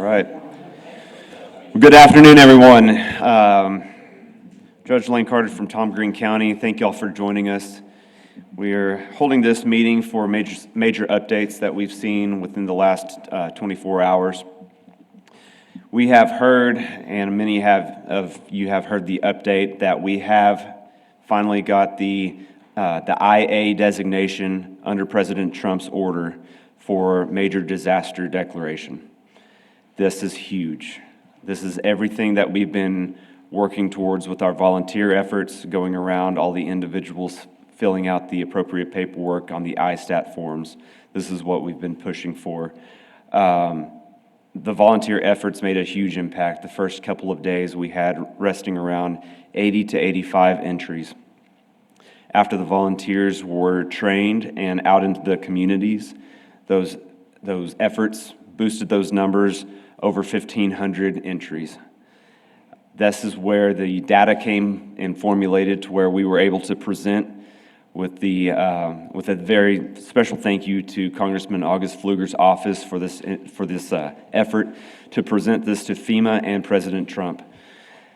All right. Well, good afternoon, everyone. Judge Lane Carter from Tom Green County. Thank y'all for joining us. We are holding this meeting for major updates that we've seen within the last 24 hours. We have heard, and many of you have heard the update, that we have finally got the IA designation under President Trump's order for major disaster declaration. This is huge. This is everything that we've been working towards with our volunteer efforts, going around all the individuals filling out the appropriate paperwork on the ISTAT forms. This is what we've been pushing for. The volunteer efforts made a huge impact. The first couple of days we had resting around 80 to 85 entries. After the volunteers were trained and out into the communities, those efforts boosted those numbers over 1,500 entries. This is where the data came and formulated to where we were able to present with a very special thank you to Congressman August Pfluger's office for this effort to present this to FEMA and President Trump.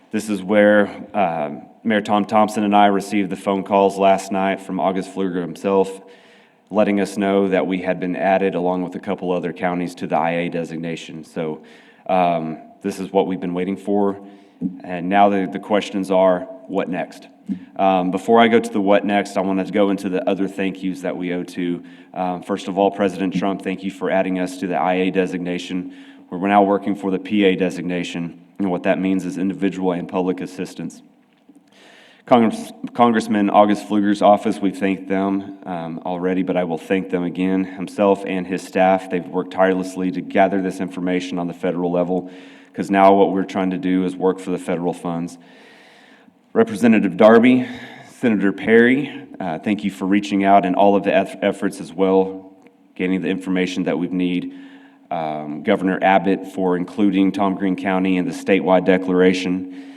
This is where Mayor Tom Thompson and I received the phone calls last night from August Pfluger himself, letting us know that we had been added along with a couple other counties to the IA designation. So this is what we've been waiting for. And now the questions are, what next? Before I go to the what next, I wanted to go into the other thank yous that we owe to. First of all, President Trump, thank you for adding us to the IA designation. We're now working for the PA designation, and what that means is individual and public assistance. Congressman August Pfluger's office, we thanked them already, but I will thank them again, himself and his staff. They've worked tirelessly to gather this information on the federal level, because now what we're trying to do is work for the federal funds. Representative Darby, Senator Perry, thank you for reaching out and all of the efforts as well, getting the information that we need. Governor Abbott for including Tom Green County in the statewide declaration.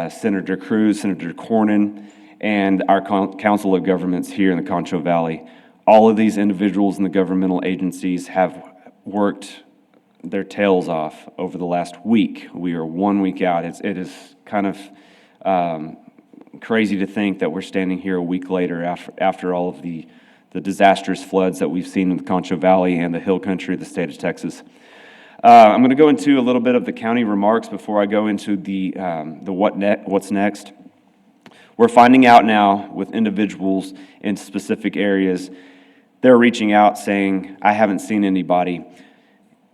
Senator Cruz, Senator Cornyn, and our Council of Governments here in the Concho Valley. All of these individuals and the governmental agencies have worked their tails off over the last week. We are 1 week out. It is kind of crazy to think that we're standing here a week later after all of the disastrous floods that we've seen in the Concho Valley and the hill country of the state of Texas. I'm going to go into a little bit of the county remarks before I go into the what's next. We're finding out now with individuals in specific areas, they're reaching out saying, I haven't seen anybody.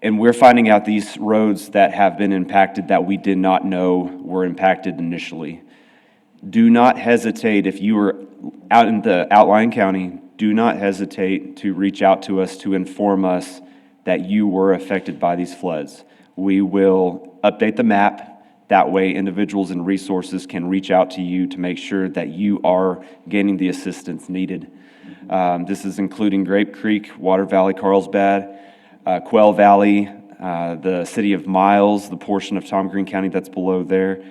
And we're finding out these roads that have been impacted that we did not know were impacted initially. Do not hesitate if you are out in the outlying county, do not hesitate to reach out to us to inform us that you were affected by these floods. We will update the map. That way individuals and resources can reach out to you to make sure that you are gaining the assistance needed. This is including Grape Creek, Water Valley, Carlsbad, Quail Valley, the city of Miles, the portion of Tom Green County that's below there,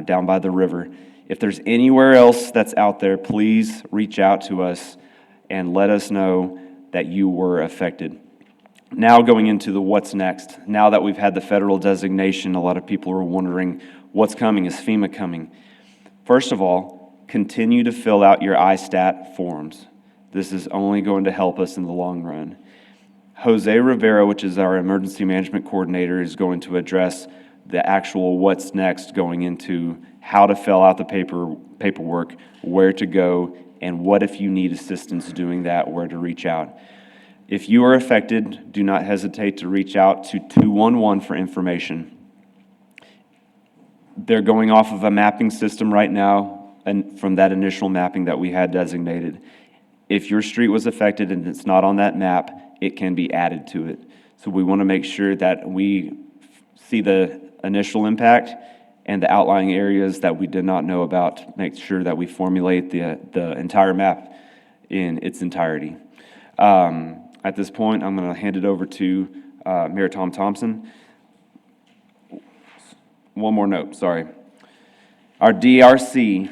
down by the river. If there's anywhere else that's out there, please reach out to us and let us know that you were affected. Now going into the what's next. Now that we've had the federal designation, a lot of people are wondering what's coming. Is FEMA coming? First of all, continue to fill out your ISTAT forms. This is only going to help us in the long run. Jose Rivera, which is our emergency management coordinator, is going to address the actual what's next, going into how to fill out the paperwork, where to go, and what if you need assistance doing that, where to reach out. If you are affected, do not hesitate to reach out to 211 for information. They're going off of a mapping system right now, and from that initial mapping that we had designated. If your street was affected and it's not on that map, it can be added to it. So we want to make sure that we see the initial impact and the outlying areas that we did not know about, make sure that we formulate the entire map in its entirety. At this point, I'm going to hand it over to Mayor Tom Thompson. One more note, sorry. Our DRC,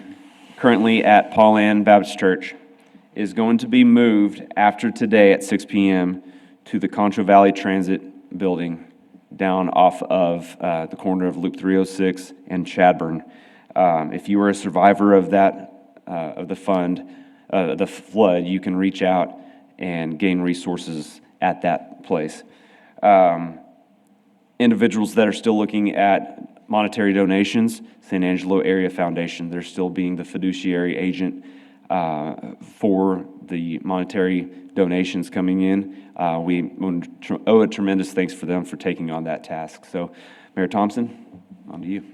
currently at Paul Ann Baptist Church, is going to be moved after today at 6 p.m. to the Concho Valley Transit Building down off of the corner of Loop 306 and Chadburn. If you are a survivor of that, of the flood, you can reach out and gain resources at that place. Individuals that are still looking at monetary donations, San Angelo Area Foundation, they're still being the fiduciary agent for the monetary donations coming in. We owe a tremendous thanks for them for taking on that task. So, Mayor Thompson, on to you.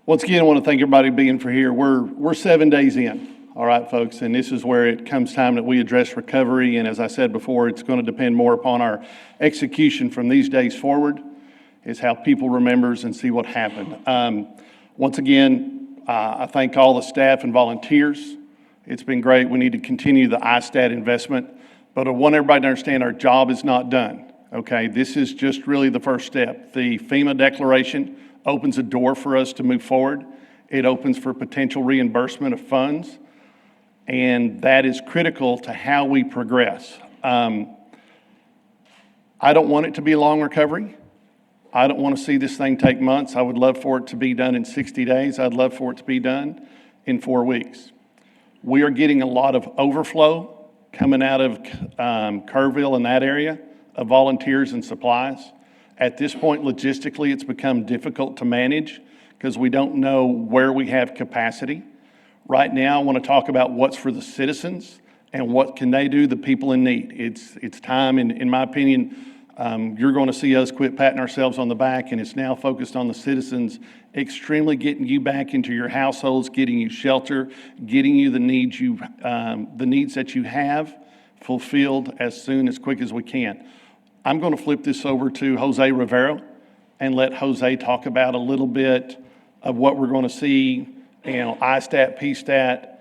Once again, I want to thank everybody being for here. We're 7 days in, all right, folks, and this is where it comes time that we address recovery. And as I said before, it's going to depend more upon our execution from these days forward. Is how people remembers and see what happened. Once again, I thank all the staff and volunteers. It's been great. We need to continue the ISTAT investment, but I want everybody to understand our job is not done. Okay, this is just really the first step. The FEMA declaration opens a door for us to move forward. It opens for potential reimbursement of funds, and that is critical to how we progress. I don't want it to be a long recovery. I don't want to see this thing take months. I would love for it to be done in 60 days. I'd love for it to be done in 4 weeks. We are getting a lot of overflow coming out of Kerrville and that area of volunteers and supplies. At this point, logistically, it's become difficult to manage because we don't know where we have capacity. Right now, I want to talk about what's for the citizens and what can they do, the people in need. It's time, in my opinion, you're going to see us quit patting ourselves on the back, and it's now focused on the citizens, extremely getting you back into your households, getting you shelter, getting you the needs that you have fulfilled as soon, as quick as we can. I'm going to flip this over to Jose Rivera and let Jose talk about a little bit of what we're going to see, ISTAT, PSTAT,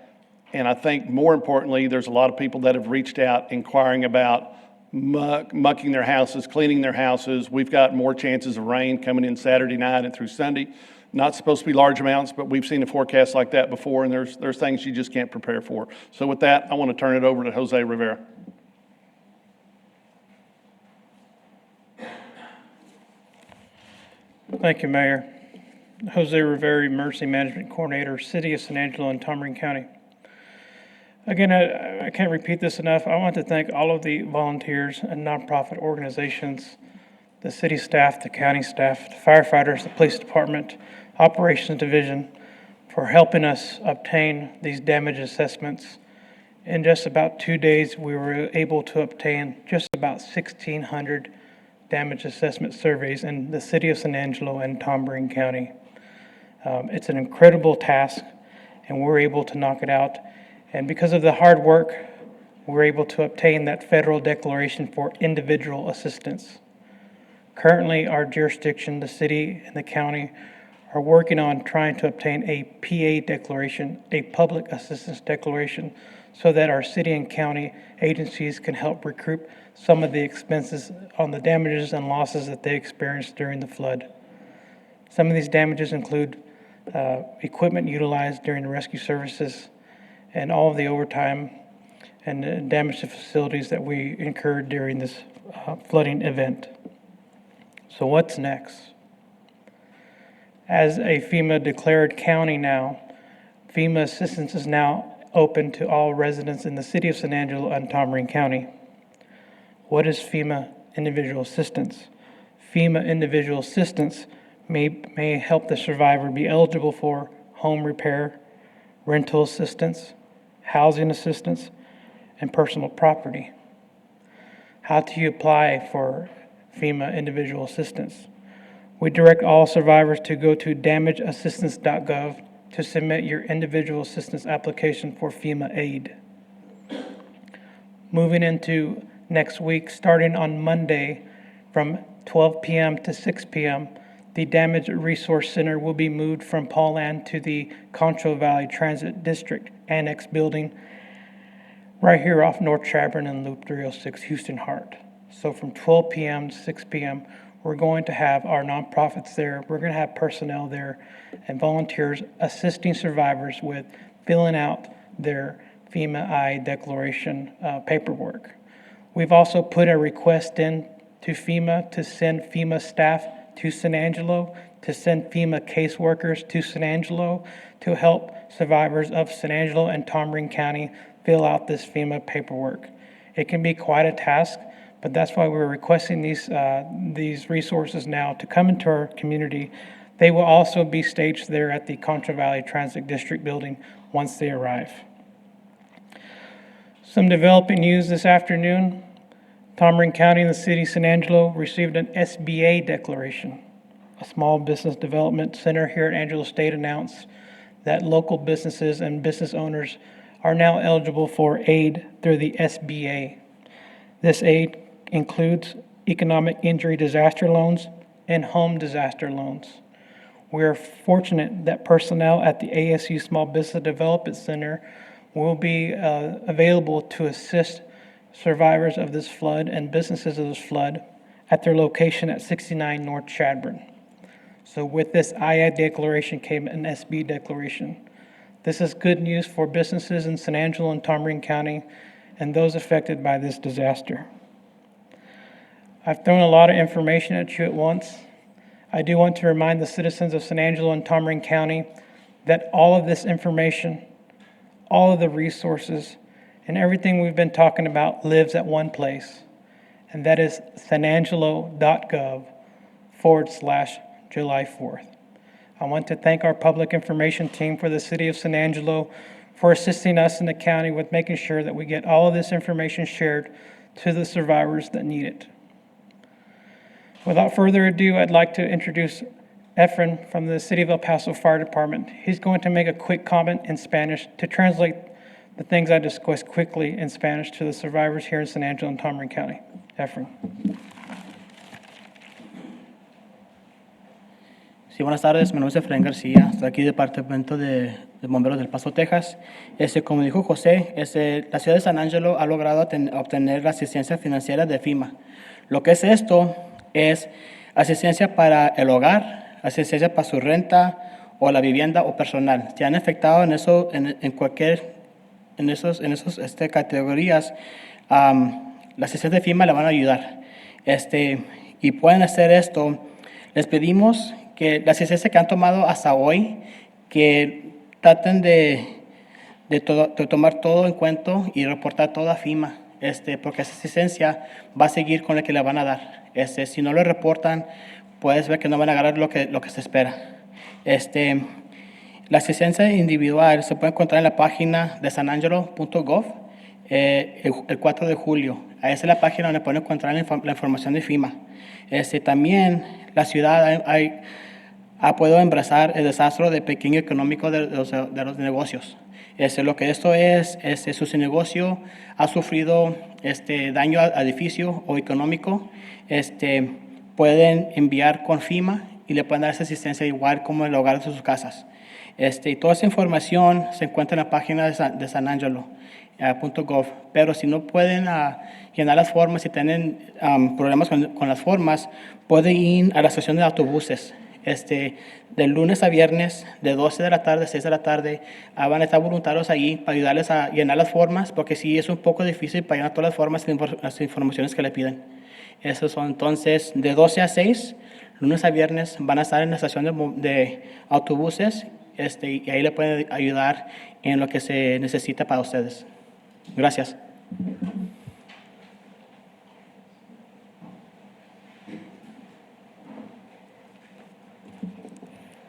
and I think more importantly, there's a lot of people that have reached out inquiring about mucking their houses, cleaning their houses. We've got more chances of rain coming in Saturday night and through Sunday. Not supposed to be large amounts, but we've seen a forecast like that before, and there's things you just can't prepare for. So with that, I want to turn it over to Jose Rivera. Thank you, Mayor. Jose Rivera, Emergency Management Coordinator, City of San Angelo and Tom Ring County. Again, I can't repeat this enough. I want to thank all of the volunteers and nonprofit organizations, the city staff, the county staff, the firefighters, the police department, operations division, for helping us obtain these damage assessments. In just about 2 days, we were able to obtain just about 1,600 damage assessment surveys in the city of San Angelo and Tom Ring County. It's an incredible task, and we're able to knock it out. And because of the hard work, we're able to obtain that federal declaration for individual assistance. Currently, our jurisdiction, the city and the county, are working on trying to obtain a PA declaration, a public assistance declaration, so that our city and county agencies can help recoup some of the expenses on the damages and losses that they experienced during the flood. Some of these damages include equipment utilized during the rescue services and all of the overtime and damage to facilities that we incurred during this flooding event. So what's next? As a FEMA declared county now, FEMA assistance is now open to all residents in the city of San Angelo and Tom Ring County. What is FEMA individual assistance? FEMA individual assistance may help the survivor be eligible for home repair, rental assistance, housing assistance, and personal property. How do you apply for FEMA individual assistance? We direct all survivors to go to damageassistance.gov to submit your individual assistance application for FEMA aid. Moving into next week, starting on Monday from 12 p.m. to 6 p.m., the Damage Resource Center will be moved from Paulan to the Concho Valley Transit District Annex Building right here off North Chadburn and Loop 306, Houston Hart. So from 12 p.m. to 6 p.m., we're going to have our nonprofits there. We're going to have personnel there and volunteers assisting survivors with filling out their FEMA I declaration paperwork. We've also put a request in to FEMA to send FEMA staff to San Angelo, to send FEMA caseworkers to San Angelo to help survivors of San Angelo and Tom Ring County fill out this FEMA paperwork. It can be quite a task, but that's why we're requesting these resources now to come into our community. They will also be staged there at the Contra Valley Transit District building once they arrive. Some developing news this afternoon. Tom Ring County and the city of San Angelo received an SBA declaration. A small business development center here at Angelo State announced that local businesses and business owners are now eligible for aid through the SBA. This aid includes economic injury disaster loans and home disaster loans. We are fortunate that personnel at the ASU Small Business Development Center will be available to assist survivors of this flood and businesses of this flood at their location at 69 North Chadbourne. So with this IA declaration came an SB declaration. This is good news for businesses in San Angelo and Tom Ring County and those affected by this disaster. I've thrown a lot of information at you at once. I do want to remind the citizens of San Angelo and Tom Ring County that all of this information, all of the resources, and everything we've been talking about lives at one place, and that is sanangelo.gov/July 4th. I want to thank our public information team for the city of San Angelo for assisting us in the county with making sure that we get all of this information shared to the survivors that need it. Without further ado, I'd like to introduce Efren from the City of El Paso Fire Department. He's going to make a quick comment in Spanish to translate the things I discussed quickly in Spanish to the survivors here in San Angelo and Tom Ring County. Efren. Sí, buenas tardes, mi nombre es Efraín García, estoy aquí del Departamento de Bomberos del Paso, Texas. Como dijo José, la ciudad de San Angelo ha logrado obtener la asistencia financiera de FEMA. Lo que es esto es asistencia para el hogar, asistencia para su renta o la vivienda o personal. Si han afectado en eso, en cualquier, en esos categorías, la asistencia de FEMA le van a ayudar. Y pueden hacer esto. Les pedimos que la asistencia que han tomado hasta hoy, que traten de tomar todo en cuenta y reportar todo a FEMA, porque esa asistencia va a seguir con la que le van a dar. Si no lo reportan, puedes ver que no van a agarrar lo que se espera. La asistencia individual se puede encontrar en la página de sanangelo.gov el 4 de julio. Ahí es la página donde pueden encontrar la información de FEMA. También la ciudad ha podido embrasar el desastre de pequeño económico de los negocios. Lo que esto es su negocio ha sufrido daño a edificio o económico, pueden enviar con FEMA y le pueden dar esa asistencia igual como en el hogar de sus casas. Y toda esa información se encuentra en la página de sanangelo.gov. Pero si no pueden llenar las formas, si tienen problemas con las formas, pueden ir a la estación de autobuses. De lunes a viernes, de 12 de la tarde a 6 de la tarde, van a estar voluntarios ahí para ayudarles a llenar las formas, porque sí es un poco difícil para llenar todas las formas y las informaciones que le piden. Esos son entonces de 12 a 6, lunes a viernes, van a estar en la estación de autobuses y ahí le pueden ayudar en lo que se necesita para ustedes. Gracias.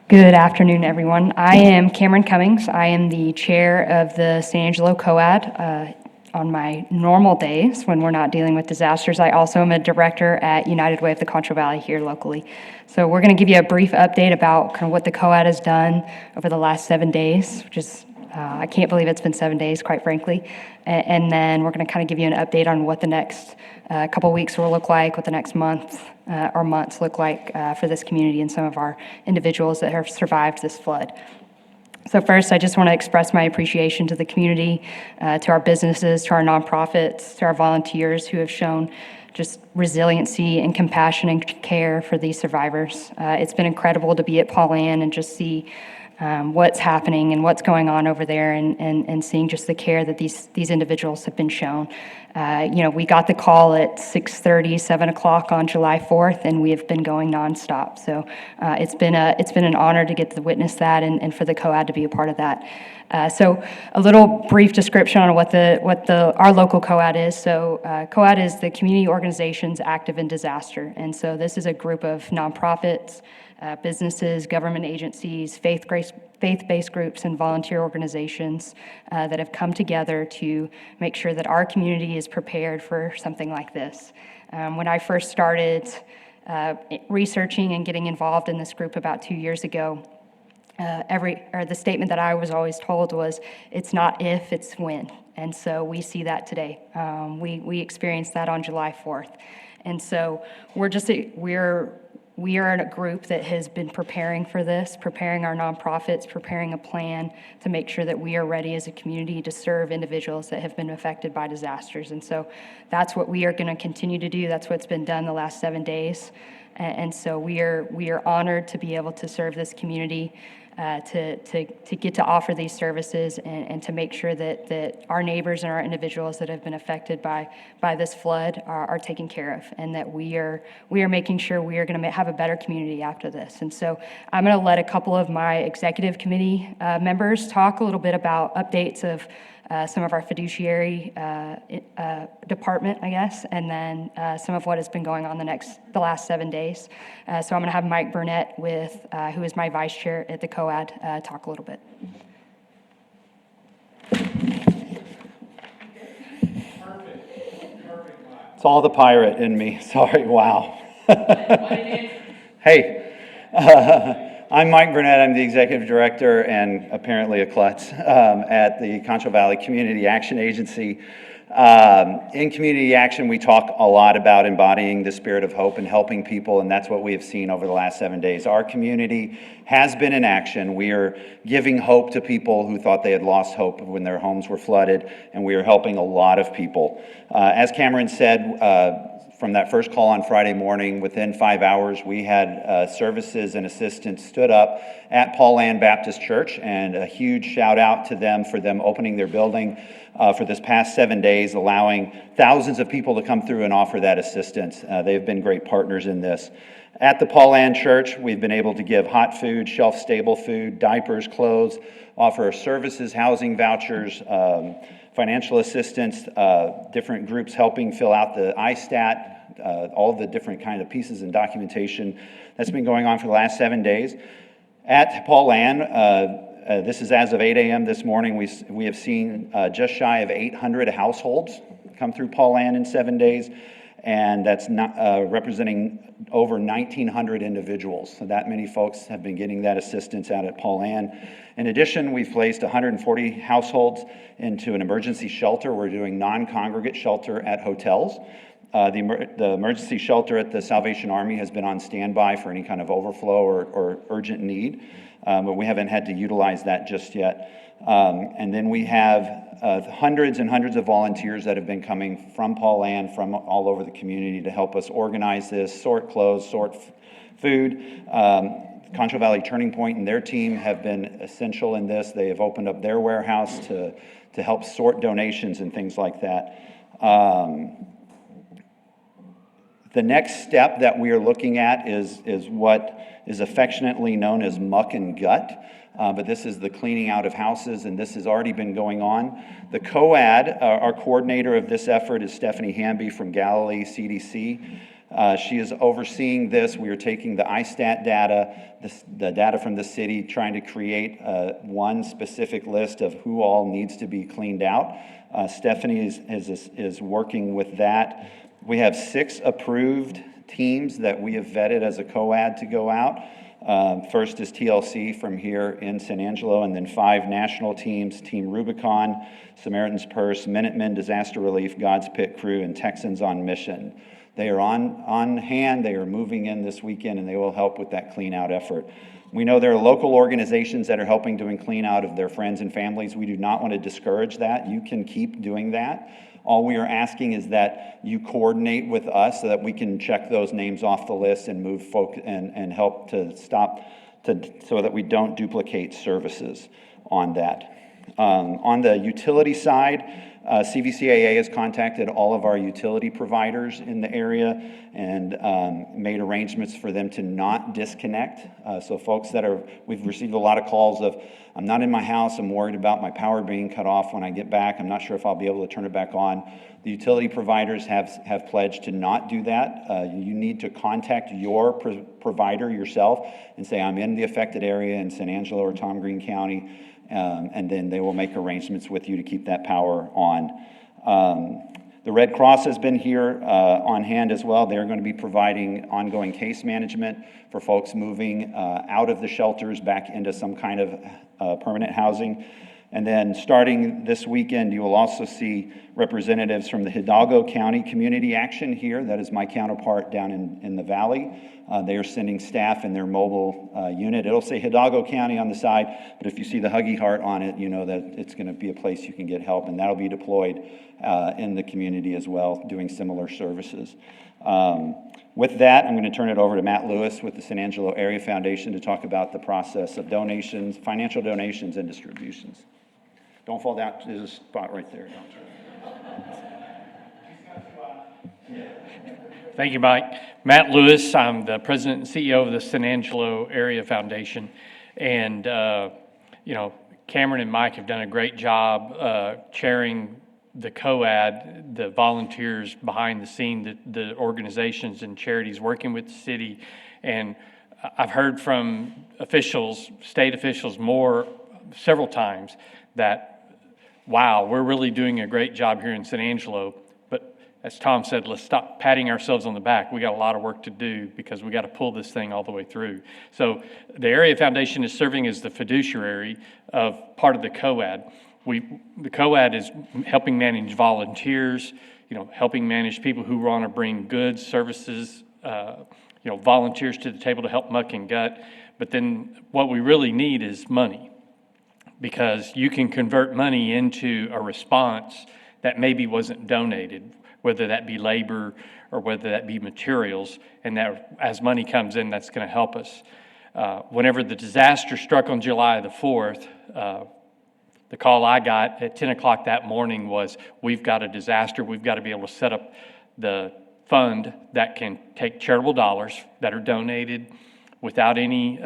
Good afternoon, everyone. I am Cameron Cummings. I am the chair of the San Angelo COAD. On my normal days, when we're not dealing with disasters, I also am a director at United Way of the Contra Valley here locally. So we're going to give you a brief update about kind of what the COAD has done over the last 7 days, which is, I can't believe it's been 7 days, quite frankly. And then we're going to kind of give you an update on what the next couple weeks will look like, what the next month or months look like for this community and some of our individuals that have survived this flood. So first, I just want to express my appreciation to the community, to our businesses, to our nonprofits, to our volunteers who have shown just resiliency and compassion and care for these survivors. It's been incredible to be at Paul Ann and just see what's happening and what's going on over there, and seeing just the care that these individuals have been shown. We got the call at 6:30, 7 o'clock on July 4th, and we have been going nonstop. So it's been an honor to get to witness that, and for the COAD to be a part of that. So a little brief description on what our local COAD is. So COAD is the Community Organizations Active in Disaster, and so this is a group of nonprofits, businesses, government agencies, faith-based groups, and volunteer organizations that have come together to make sure that our community is prepared for something like this. When I first started researching and getting involved in this group about 2 years ago, the statement that I was always told was, "It's not if, it's when." And so we see that today. We experienced that on July 4th. And so we are in a group that has been preparing for this, preparing our nonprofits, preparing a plan to make sure that we are ready as a community to serve individuals that have been affected by disasters. And so that's what we are going to continue to do. That's what's been done the last 7 days. And so we are honored to be able to serve this community, to get to offer these services, and to make sure that our neighbors and our individuals that have been affected by this flood are taken care of, and that we are making sure we are going to have a better community after this. And so I'm going to let a couple of my executive committee members talk a little bit about updates of some of our fiduciary department, I guess, and then some of what has been going on the last 7 days. So I'm going to have Mike Burnett, who is my vice chair at the COAD, talk a little bit. It's all the pirate in me. Sorry, wow. Hey. I'm Mike Burnett. I'm the executive director and apparently a klutz at the Concho Valley Community Action Agency. In community action, we talk a lot about embodying the spirit of hope and helping people, and that's what we have seen over the last 7 days. Our community has been in action. We are giving hope to people who thought they had lost hope when their homes were flooded, and we are helping a lot of people. As Cameron said, from that first call on Friday morning, within 5 hours, we had services and assistance stood up at Paul Land Baptist Church, and a huge shout out to them for them opening their building for this past 7 days, allowing thousands of people to come through and offer that assistance. They've been great partners in this. At the Paul Land Church, we've been able to give hot food, shelf-stable food, diapers, clothes, offer services, housing vouchers, financial assistance, different groups helping fill out the ISTAT, all the different kind of pieces and documentation that's been going on for the last 7 days. At Paul Land, this is as of 8 a.m. this morning, we have seen just shy of 800 households come through Paul Land in 7 days, and that's not representing over 1,900 individuals. So that many folks have been getting that assistance out at Paul Land. In addition, we've placed 140 households into an emergency shelter. We're doing non-congregate shelter at hotels. The emergency shelter at the Salvation Army has been on standby for any kind of overflow or urgent need, but we haven't had to utilize that just yet. And then we have hundreds and hundreds of volunteers that have been coming from Paul Land, from all over the community to help us organize this, sort clothes, sort food. Concho Valley Turning Point and their team have been essential in this. They have opened up their warehouse to help sort donations and things like that. The next step that we are looking at is what is affectionately known as muck and gut, but this is the cleaning out of houses, and this has already been going on. The COAD, our coordinator of this effort, is Stephanie Hamby from Galilee CDC. She is overseeing this. We are taking the ISTAT data, the data from the city, trying to create one specific list of who all needs to be cleaned out. Stephanie is working with that. We have 6 approved teams that we have vetted as a COAD to go out. First is TLC from here in San Angelo, and then 5 national teams, Team Rubicon, Samaritan's Purse, Minutemen Disaster Relief, God's Pit Crew, and Texans on Mission. They are on hand, they are moving in this weekend, and they will help with that clean out effort. We know there are local organizations that are helping doing clean out of their friends and families. We do not want to discourage that. You can keep doing that. All we are asking is that you coordinate with us so that we can check those names off the list and move folk and help to stop so that we don't duplicate services on that. On the utility side, CVCAA has contacted all of our utility providers in the area and made arrangements for them to not disconnect. So folks we've received a lot of calls of, I'm not in my house, I'm worried about my power being cut off when I get back, I'm not sure if I'll be able to turn it back on. The utility providers have pledged to not do that. You need to contact your provider yourself and say, I'm in the affected area in San Angelo or Tom Green County, and then they will make arrangements with you to keep that power on. The Red Cross has been here on hand as well. They're going to be providing ongoing case management for folks moving out of the shelters back into some kind of permanent housing. And then starting this weekend, you will also see representatives from the Hidalgo County Community Action here. That is my counterpart down in the valley. They are sending staff in their mobile unit. It'll say Hidalgo County on the side, but if you see the Huggy Heart on it, you know that it's going to be a place you can get help, and that'll be deployed in the community as well, doing similar services. With that, I'm going to turn it over to Matt Lewis with the San Angelo Area Foundation to talk about the process of donations, financial donations, and distributions. Don't fall down. There's a spot right there. Thank you, Mike. Matt Lewis, I'm the president and CEO of the San Angelo Area Foundation. And, Cameron and Mike have done a great job chairing the COAD, the volunteers behind the scene, the organizations and charities working with the city. And I've heard from officials, state officials several times that, wow, we're really doing a great job here in San Angelo. But as Tom said, let's stop patting ourselves on the back. We got a lot of work to do because we got to pull this thing all the way through. So the Area Foundation is serving as the fiduciary of part of the COAD. The COAD is helping manage volunteers, helping manage people who want to bring goods, services, volunteers to the table to help muck and gut. But then what we really need is money, because you can convert money into a response that maybe wasn't donated, whether that be labor or whether that be materials, and that as money comes in, that's going to help us. Whenever the disaster struck on July the 4th, the call I got at 10 o'clock that morning was, we've got a disaster. We've got to be able to set up the fund that can take charitable dollars that are donated without any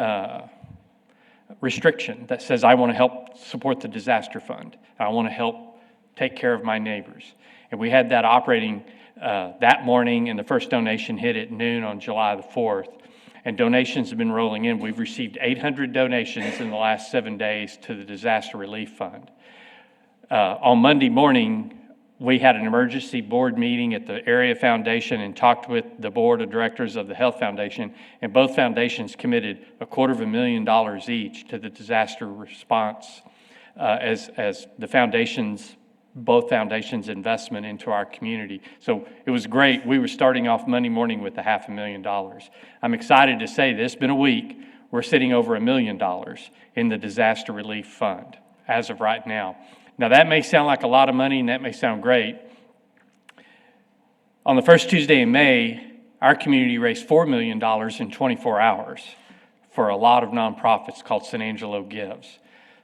restriction that says, I want to help support the disaster fund. I want to help take care of my neighbors. And we had that operating that morning, and the first donation hit at noon on July the 4th. And donations have been rolling in. We've received 800 donations in the last 7 days to the Disaster Relief Fund. On Monday morning, we had an emergency board meeting at the Area Foundation and talked with the board of directors of the Health Foundation, and both foundations committed $250,000 each to the disaster response as both foundations' investment into our community. So it was great. We were starting off Monday morning with $500,000. I'm excited to say this, been a week, we're sitting over $1 million in the Disaster Relief Fund as of right now. Now that may sound like a lot of money and that may sound great. On the first Tuesday in May, our community raised $4 million in 24 hours for a lot of nonprofits called San Angelo Gives.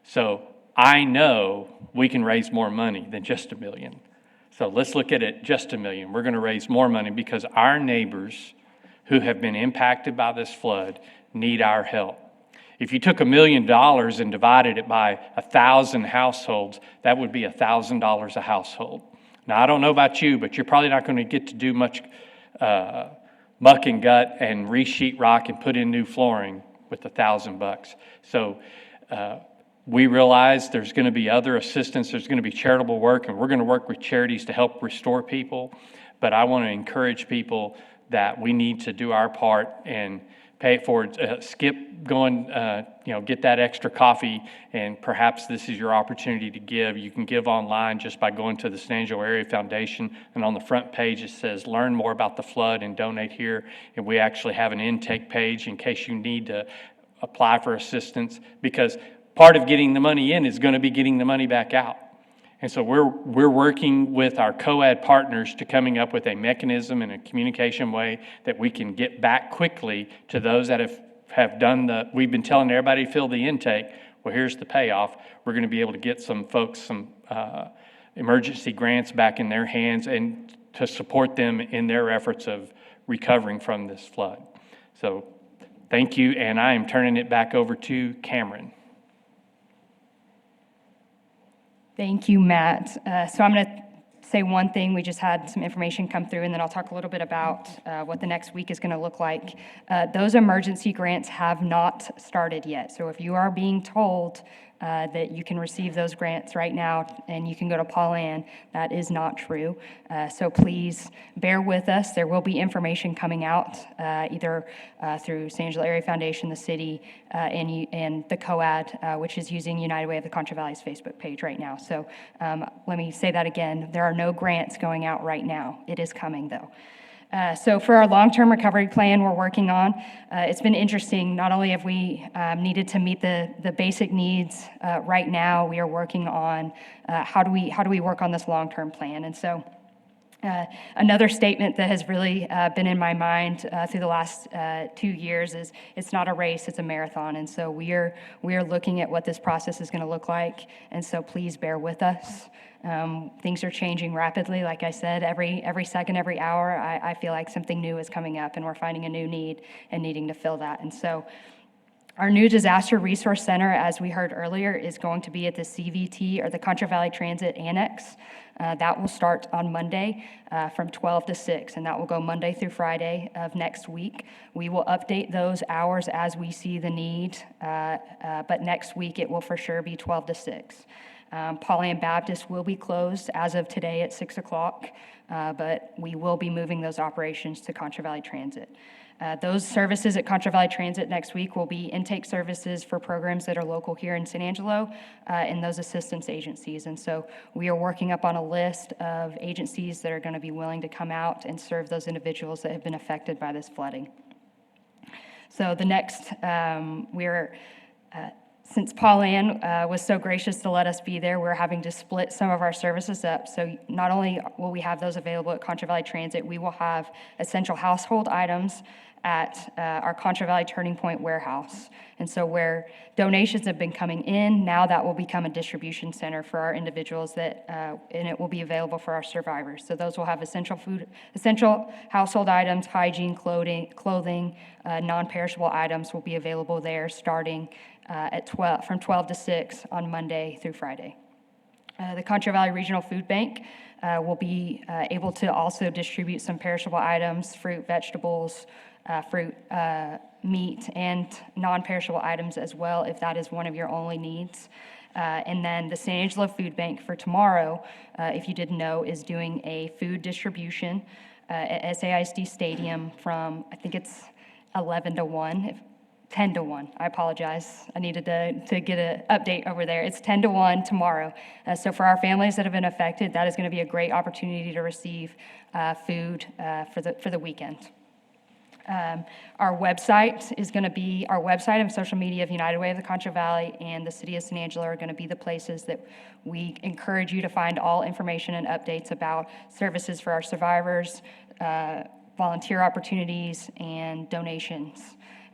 So I know we can raise more money than just $1 million. So let's look at it just $1 million. We're going to raise more money because our neighbors who have been impacted by this flood need our help. If you took $1 million and divided it by 1,000 households, that would be $1,000 a household. Now, I don't know about you, but you're probably not going to get to do much muck and gut and re-sheet rock and put in new flooring with $1,000. So we realize there's going to be other assistance, there's going to be charitable work, and we're going to work with charities to help restore people. But I want to encourage people that we need to do our part and pay it forward. Skip going, get that extra coffee, and perhaps this is your opportunity to give. You can give online just by going to the San Angelo Area Foundation, and on the front page it says, learn more about the flood and donate here. And we actually have an intake page in case you need to apply for assistance, because part of getting the money in is going to be getting the money back out. And so we're working with our COAD partners to coming up with a mechanism and a communication way that we can get back quickly to those that have have done we've been telling everybody to fill the intake. Well, here's the payoff. We're going to be able to get some folks some emergency grants back in their hands and to support them in their efforts of recovering from this flood. So thank you, and I am turning it back over to Cameron. Thank you, Matt. So I'm going to say one thing. We just had some information come through, and then I'll talk a little bit about what the next week is going to look like. Those emergency grants have not started yet. So if you are being told that you can receive those grants right now and you can go to Paul Ann, that is not true. So please bear with us. There will be information coming out either through San Angelo Area Foundation, the city, and the COAD, which is using United Way of the Contra Valley's Facebook page right now. So let me say that again. There are no grants going out right now. It is coming, though. So for our long-term recovery plan we're working on, it's been interesting. Not only have we needed to meet the basic needs right now, we are working on how do we work on this long-term plan. And so another statement that has really been in my mind through the last 2 years is it's not a race, it's a marathon. And so we are looking at what this process is going to look like. And so please bear with us. Things are changing rapidly. Like I said, every second, every hour, I feel like something new is coming up and we're finding a new need and needing to fill that. And so our new Disaster Resource Center, as we heard earlier, is going to be at the CVT, or the Contra Valley Transit Annex. That will start on Monday from 12 to 6, and that will go Monday through Friday of next week. We will update those hours as we see the need, but next week it will for sure be 12 to 6. Paul Ann Baptist will be closed as of today at 6 o'clock, but we will be moving those operations to Contra Valley Transit. Those services at Contra Valley Transit next week will be intake services for programs that are local here in San Angelo and those assistance agencies. And so we are working up on a list of agencies that are going to be willing to come out and serve those individuals that have been affected by this flooding. So the next, since Paul Ann was so gracious to let us be there, we're having to split some of our services up. So not only will we have those available at Contra Valley Transit, we will have essential household items at our Contra Valley Turning Point warehouse. And so where donations have been coming in, now that will become a distribution center for our individuals and it will be available for our survivors. So those will have essential household items, hygiene, clothing, non-perishable items will be available there starting from 12 to 6 on Monday through Friday. The Contra Valley Regional Food Bank will be able to also distribute some perishable items, fruit, vegetables, meat, and non-perishable items as well, if that is one of your only needs. And then the San Angelo Food Bank for tomorrow, if you didn't know, is doing a food distribution at SAISD Stadium from, I think it's 11 to 1, 10 to 1. I apologize. I needed to get an update over there. It's 10 to 1 tomorrow. So for our families that have been affected, that is going to be a great opportunity to receive food for the weekend. Our website and social media of United Way of the Contra Valley and the City of San Angelo are going to be the places that we encourage you to find all information and updates about services for our survivors, volunteer opportunities, and donations.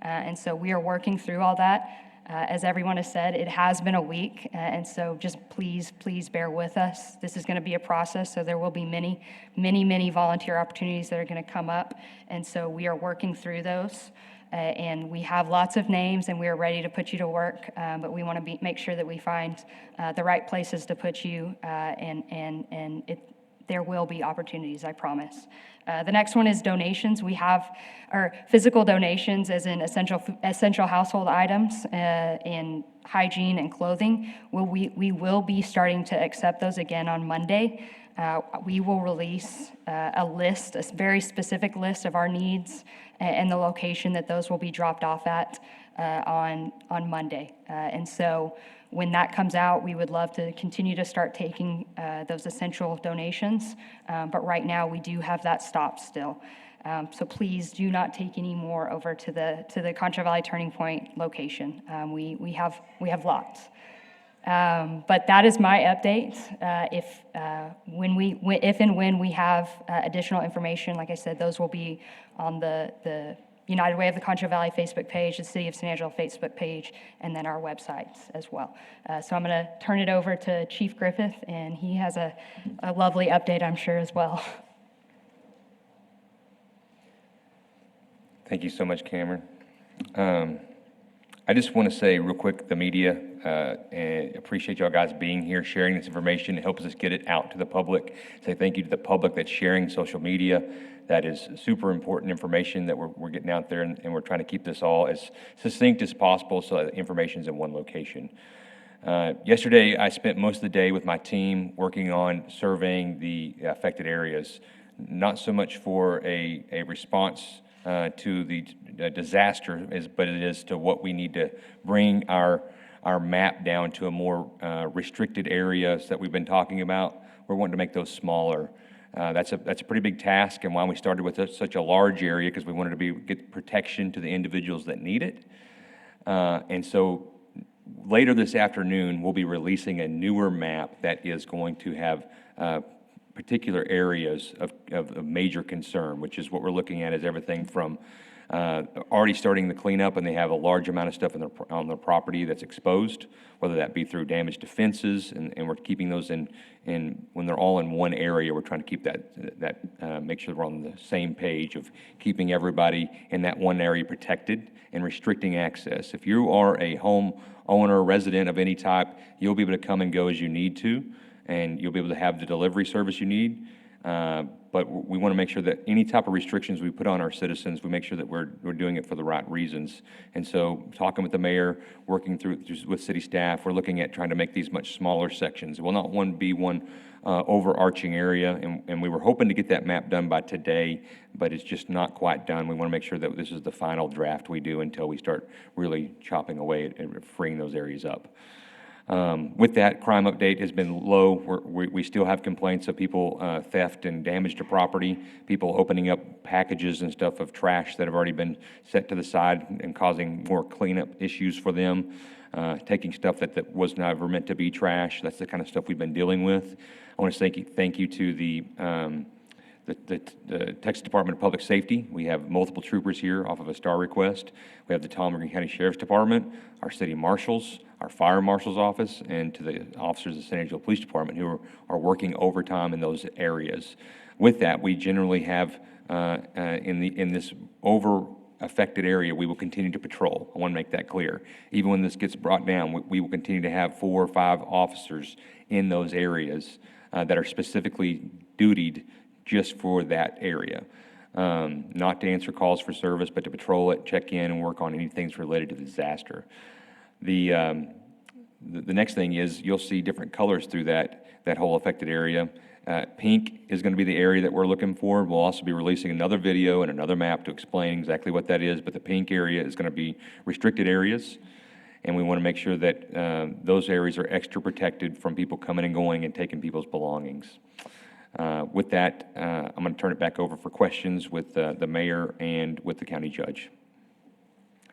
And so we are working through all that. As everyone has said, it has been a week, and so just please bear with us. This is going to be a process, so there will be many volunteer opportunities that are going to come up, and so we are working through those. And we have lots of names, and we are ready to put you to work, but we want to make sure that we find the right places to put you, there will be opportunities, I promise. The next one is donations. We have our physical donations as in essential household items in hygiene and clothing. We will be starting to accept those again on Monday. We will release a very specific list of our needs and the location that those will be dropped off at on Monday. And so when that comes out, we would love to continue to start taking those essential donations, but right now we do have that stopped still. So please do not take any more over to the Contra Valley Turning Point location. We have lots. But that is my update. If and when we have additional information, like I said, those will be on the United Way of the Concho Valley Facebook page, the City of San Angelo Facebook page, and then our websites as well. So I'm going to turn it over to Chief Griffith, and he has a lovely update, I'm sure, as well. Thank you so much, Cameron. I just want to say real quick, the media, and appreciate y'all guys being here, sharing this information. It helps us get it out to the public. Say thank you to the public that's sharing social media. That is super important information that we're getting out there, and we're trying to keep this all as succinct as possible so that information's in one location. Yesterday, I spent most of the day with my team working on surveying the affected areas, not so much for a response to the disaster, but it is to what we need to bring our map down to a more restricted areas that we've been talking about. We're wanting to make those smaller. That's a pretty big task, and why we started with such a large area, because we wanted to get protection to the individuals that need it. And so later this afternoon, we'll be releasing a newer map that is going to have particular areas of major concern, which is what we're looking at is everything from already starting the cleanup, and they have a large amount of stuff on their property that's exposed, whether that be through damage to fences, and we're keeping those in when they're all in one area, we're trying to keep that make sure we're on the same page of keeping everybody in that one area protected and restricting access. If you are a home owner, resident of any type, you'll be able to come and go as you need to, and you'll be able to have the delivery service you need. But we want to make sure that any type of restrictions we put on our citizens, we make sure that we're doing it for the right reasons. And so talking with the mayor, working through with city staff, we're looking at trying to make these much smaller sections. It will not be one overarching area, and we were hoping to get that map done by today, but it's just not quite done. We want to make sure that this is the final draft we do until we start really chopping away and freeing those areas up. With that, crime update has been low. We still have complaints of people theft and damage to property, people opening up packages and stuff of trash that have already been set to the side and causing more cleanup issues for them, taking stuff that was never meant to be trash. That's the kind of stuff we've been dealing with. I want to thank you to the Texas Department of Public Safety. We have multiple troopers here off of a star request. We have the Tuolumne County Sheriff's Department, our city marshals, our fire marshal's office, and to the officers of the San Angelo Police Department who are working overtime in those areas. With that, we generally have in this over-affected area, we will continue to patrol. I want to make that clear. Even when this gets brought down, we will continue to have 4 or 5 officers in those areas that are specifically dutied just for that area. Not to answer calls for service, but to patrol it, check in, and work on anything that's related to the disaster. The next thing is you'll see different colors through that whole affected area. Pink is going to be the area that we're looking for. We'll also be releasing another video and another map to explain exactly what that is, but the pink area is going to be restricted areas, and we want to make sure that those areas are extra protected from people coming and going and taking people's belongings. With that, I'm going to turn it back over for questions with the mayor and with the county judge.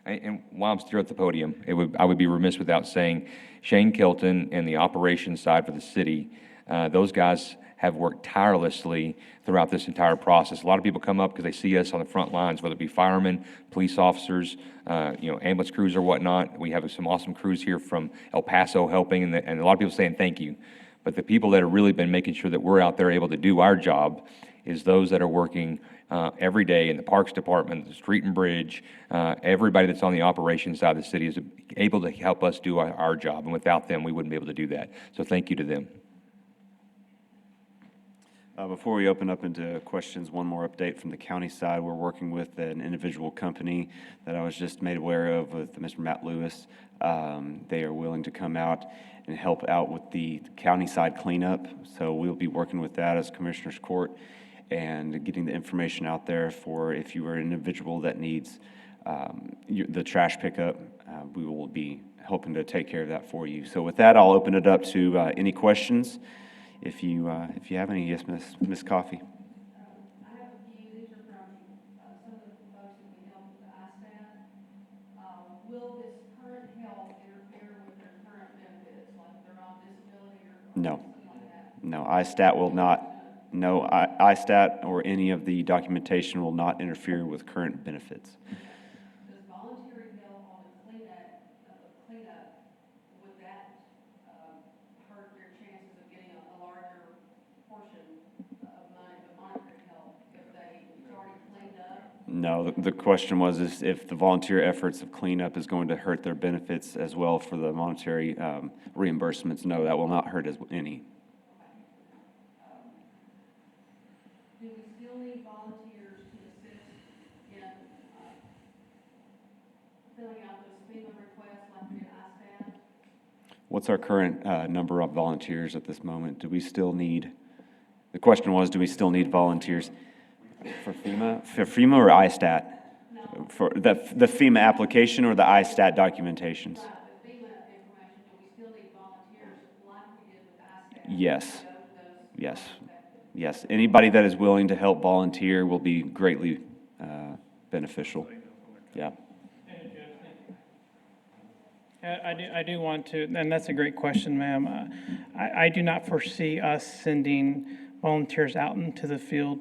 And while I'm still at the podium, I would be remiss without saying Shane Kelton and the operations side for the city, those guys have worked tirelessly throughout this entire process. A lot of people come up because they see us on the front lines, whether it be firemen, police officers, ambulance crews or whatnot. We have some awesome crews here from El Paso helping, and a lot of people saying thank you. But the people that have really been making sure that we're out there able to do our job is those that are working every day in the Parks Department, the Street and Bridge. Everybody that's on the operations side of the city is able to help us do our job, and without them, we wouldn't be able to do that. So thank you to them. Before we open up into questions, one more update from the county side. We're working with an individual company that I was just made aware of with Mr. Matt Lewis. They are willing to come out and help out with the county side cleanup. So we'll be working with that as Commissioner's Court and getting the information out there for if you are an individual that needs the trash pickup, we will be helping to take care of that for you. So with that, I'll open it up to any questions. If you have any, yes, Miss Coffey. I have a few. These are from some of the folks that we helped with the ISTAT. Will this current help interfere with their current benefits, like they're on disability or No. something like that? No, ISTAT will not. No, ISTAT or any of the documentation will not interfere with current benefits. Does voluntary help on the cleanup, would that, hurt your chances of getting a larger portion of money, of monetary help if it's already cleaned up? No, the question was is if the volunteer efforts of cleanup is going to hurt their benefits as well for the monetary reimbursements. No, that will not hurt any. Do we still need volunteers to assist in, filling out those FEMA requests like we did ISTAT? What's our current number of volunteers at this moment? Do we still need, the question was, do we still need volunteers for FEMA? For FEMA or ISTAT? No. For the FEMA application or the ISTAT documentations? Right, the FEMA information, do we still need volunteers like we did with ISTAT? Yes. To go to those Yes. affected? Yes. Anybody that is willing to help volunteer will be greatly beneficial. Yeah. I do want to, and that's a great question, ma'am. I do not foresee us sending volunteers out into the field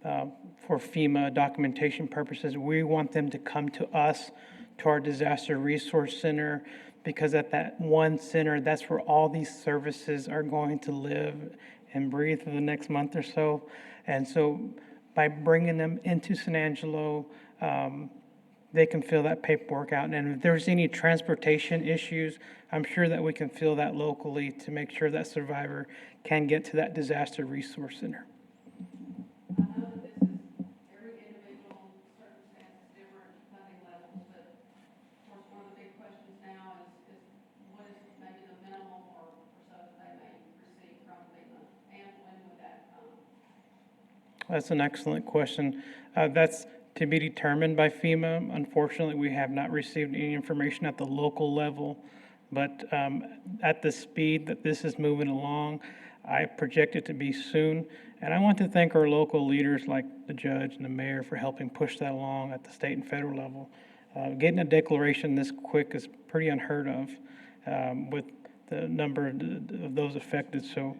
for FEMA documentation purposes. We want them to come to us, to our Disaster Resource Center, because at that one center, that's where all these services are going to live and breathe for the next month or so. And so by bringing them into San Angelo, they can fill that paperwork out. And if there's any transportation issues, I'm sure that we can fill that locally to make sure that survivor can get to that Disaster Resource Center. I know that this is every individual circumstance is different, funding levels, but of course, one of the big questions now is what is maybe the minimum or so that they may receive from FEMA, and when would that come? That's an excellent question. That's to be determined by FEMA. Unfortunately, we have not received any information at the local level, but at the speed that this is moving along, I project it to be soon. And I want to thank our local leaders like the judge and the mayor for helping push that along at the state and federal level. Getting a declaration this quick is pretty unheard of with the number of those affected. So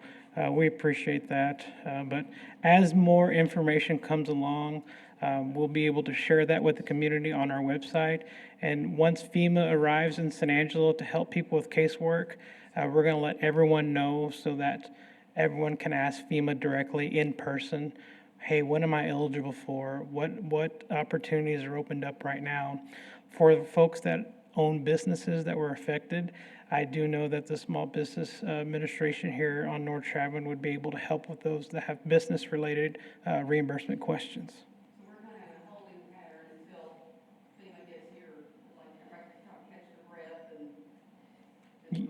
we appreciate that. But as more information comes along, we'll be able to share that with the community on our website. And once FEMA arrives in San Angelo to help people with casework, we're going to let everyone know so that everyone can ask FEMA directly in person, hey, what am I eligible for? What opportunities are opened up right now? For the folks that own businesses that were affected, I do know that the Small Business Administration here on North Chadwin would be able to help with those that have business-related reimbursement questions. So we're kind of in a holding pattern until FEMA gets here, like everybody can kind of catch their breath and.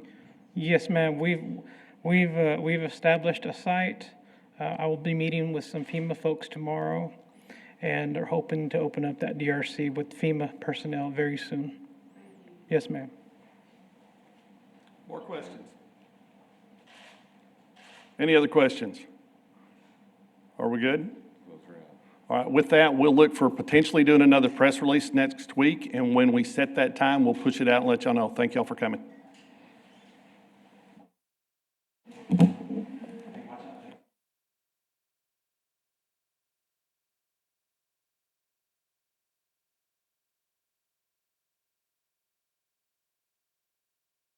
Yes, ma'am. We've established a site. I will be meeting with some FEMA folks tomorrow, and are hoping to open up that DRC with FEMA personnel very soon. Yes, ma'am. More questions? Any other questions? Are we good? All right, with that, we'll look for potentially doing another press release next week, and when we set that time, we'll push it out and let y'all know. Thank y'all for coming.